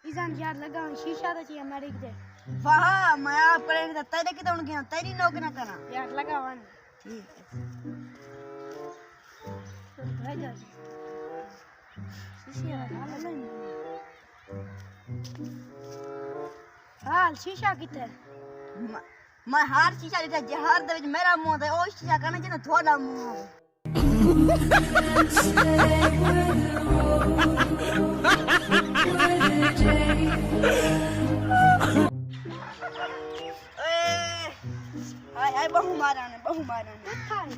ईजान यार लगा शीशा तो चाहिए मेरे के वाह मैं आप करेंगे तो तेरे की तो उनकी तेरी नौकरी ना करना यार लगा वन ठीक है जा शीशा हाल नहीं हाल शीशा किथे मैं हर शीशा लेता जहर दे मेरा मुंह ते ओ शीशा करना जिन्ना थोड़ा मुंह हाय बहु मारा ने कथाई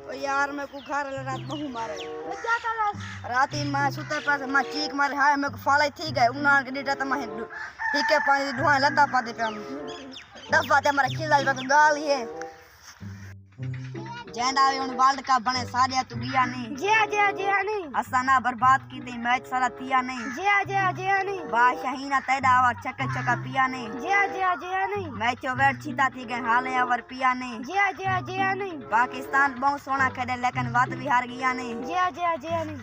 ओ यार मैं को घर रात बहु मारे बच्चा तलाश रात में सुते पास मैं चीक मारे हाय मैं को फाले थी गए उना के डेटा त मैं ठीक है पानी धुआं लता पाते पे हम दफा ते हमारा खिलाल बक गाल है जेंदा उन वर्ल्ड कप बने सारे तू गया नहीं जे नहीं असाना बर्बाद की ते मैच सारा तिया नहीं जे नहीं बादशाहीना तैदा और चक्का पिया नहीं जे नहीं मैच वेट छीता थी गए हाले और पिया नहीं जे नहीं पाकिस्तान बहुत सोना खेले लेकिन बात भी हार गया नहीं जे नहीं